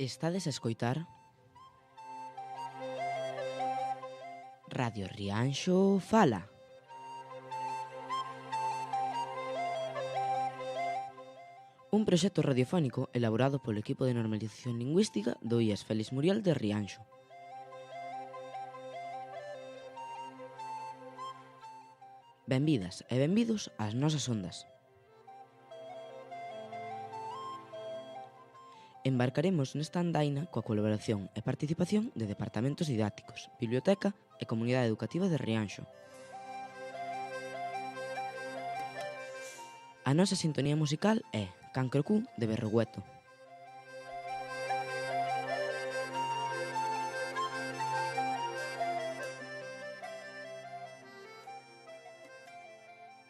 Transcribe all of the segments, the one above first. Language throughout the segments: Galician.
Estades a escoitar Radio Rianxo Fala. Un proxecto radiofónico elaborado polo equipo de normalización lingüística do IES Félix Muriel de Rianxo. Benvidas e benvidos ás nosas ondas. Embarcaremos nesta andaina coa colaboración e participación de departamentos didácticos, biblioteca e comunidade educativa de Rianxo. A nosa sintonía musical é Cancro Q de Berrogueto.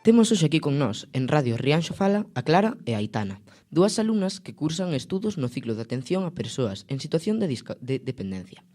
Temos hoxe aquí con nós, en Radio Rianxo Fala, a Clara e a Aitana, dúas alumnas que cursan estudos no ciclo de atención a persoas en situación de dependencia.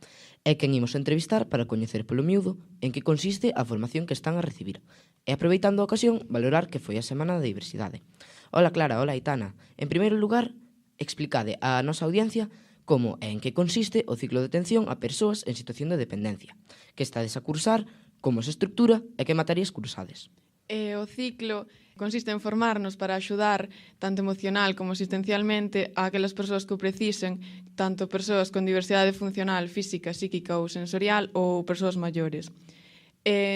É quen imos entrevistar para coñecer polo miúdo en que consiste a formación que están a recibir. E aproveitando a ocasión, valorar que foi a Semana da Diversidade. Hola Clara, hola Aitana. En primeiro lugar, explicade á nosa audiencia como e en que consiste o ciclo de atención a persoas en situación de dependencia, que estades a cursar, como se estructura e que materias cursades. O ciclo consiste en formarnos para axudar tanto emocional como asistencialmente a aquelas persoas que o precisen, tanto persoas con diversidade funcional, física, psíquica ou sensorial ou persoas maiores.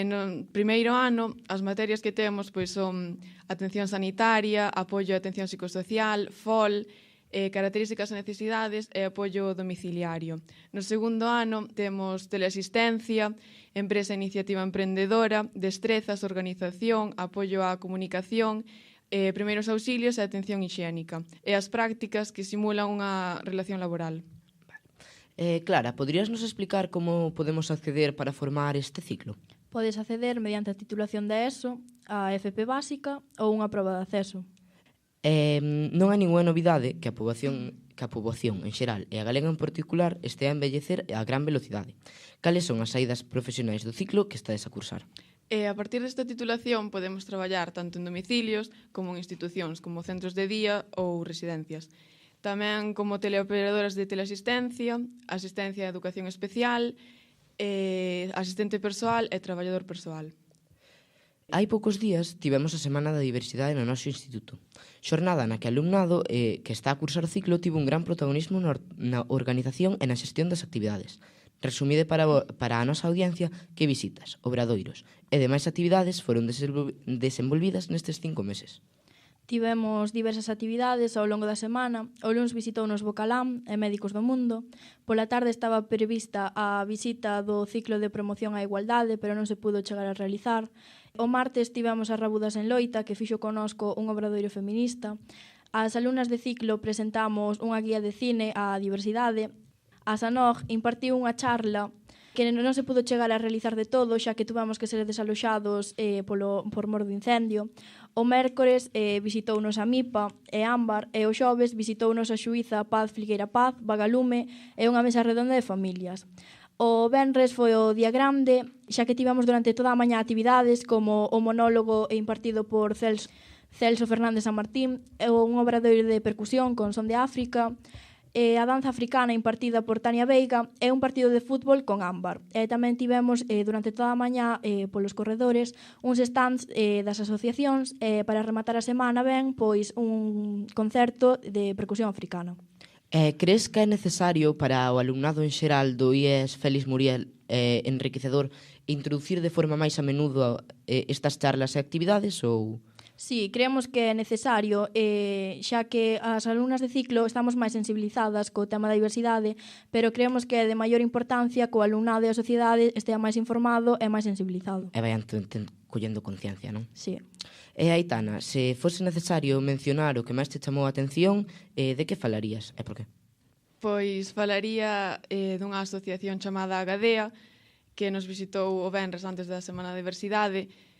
No primeiro ano, as materias que temos son atención sanitaria, apoio a atención psicosocial, FOL, características e necesidades e apoio domiciliario. No segundo ano temos teleasistencia, empresa e iniciativa emprendedora, destrezas, organización, apoio á comunicación, primeiros auxilios e atención hixiénica. E as prácticas que simulan unha relación laboral. Clara, poderías nos explicar como podemos acceder para formar este ciclo? Podes acceder mediante a titulación da ESO, a FP básica ou unha proba de acceso. Non hai ninguna novidade que a poboación en xeral e a galega en particular estea a envellecer a gran velocidade. Cales son as saídas profesionais do ciclo que estades a cursar? A partir desta titulación podemos traballar tanto en domicilios como en institucións como centros de día ou residencias. Tamén como teleoperadoras de teleasistencia, asistencia a educación especial, asistente persoal e traballador persoal. Hai poucos días tivemos a Semana da Diversidade no noso instituto. Xornada na que o alumnado que está a cursar o ciclo tivo un gran protagonismo na organización e na xestión das actividades. Resumide para a nosa audiencia que visitas, obradoiros e demais actividades foron desenvolvidas nestes 5 meses. Tivemos diversas actividades ao longo da semana. O luns visitounos Bocalán e Médicos do Mundo. Pola tarde estaba prevista a visita do ciclo de promoción á igualdade, pero non se pudo chegar a realizar. O martes tivemos as Rabudas en Loita, que fixo conosco un obradoiro feminista. As alumnas de ciclo presentamos unha guía de cine á diversidade. A SANOG impartiu unha charla que non se pudo chegar a realizar de todo, xa que tuvamos que ser desaloxados por mor do incendio. O mércores visitounos a MIPA e Ámbar e o xoves visitounos a xuíza Paz Filgueira Paz, Vagalume e unha mesa redonda de familias. O venres foi o día grande, xa que tivemos durante toda a mañá actividades como o monólogo impartido por Celso Fernández San Martín, un obradoiro de percusión con son de África, a danza africana impartida por Tania Veiga e un partido de fútbol con Ámbar. Tamén tivemos durante toda a mañá polos corredores uns stands das asociacións para rematar a semana pois un concerto de percusión africana. Crees que é necesario para o alumnado en xeral do IES Félix Muriel enriquecedor introducir de forma máis a menudo estas charlas e actividades ou... Sí, creemos que é necesario, xa que as alumnas de ciclo estamos máis sensibilizadas co tema da diversidade, pero creemos que é de maior importancia que o alumnado e a sociedade estea máis informado e máis sensibilizado. E vayan collendo conciencia, non? Sí. E Aitana, se fose necesario mencionar o que máis te chamou a atención, de que falarías e por qué? Pois falaría dunha asociación chamada Agadea, que nos visitou o venres antes da Semana da Diversidade,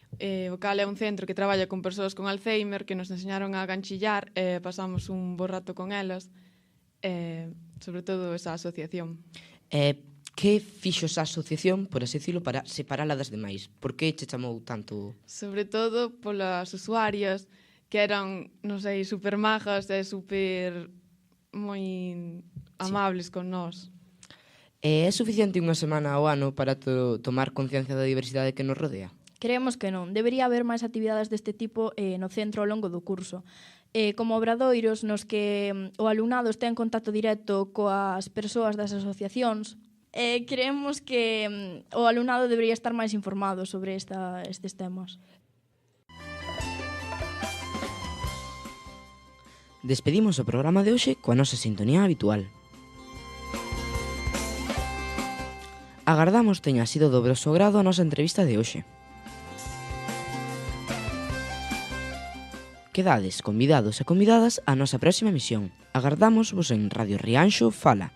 o cal é un centro que traballa con persoas con Alzheimer que nos enseñaron a ganchillar e pasamos un bo rato con elas, sobre todo esa asociación. Que fixo esa asociación, por así decirlo, para separala das demais? Por que che chamou tanto? Sobre todo polas usuarias que eran, non sei, super majas e super moi amables con nós. É suficiente unha semana ao ano para tomar conciencia da diversidade que nos rodea? Creemos que non. Debería haber máis actividades deste tipo no centro ao longo do curso. Como obradoiros nos que o alumnado está en contacto directo coas persoas das asociacións, creemos que o alumnado debería estar máis informado sobre estes temas. Despedimos o programa de hoxe coa nosa sintonía habitual. Agardamos teña sido do voso grado a nosa entrevista de hoxe. Quedades convidados e convidadas á nosa próxima emisión. Agardamos vos en Radio Rianxo Fala.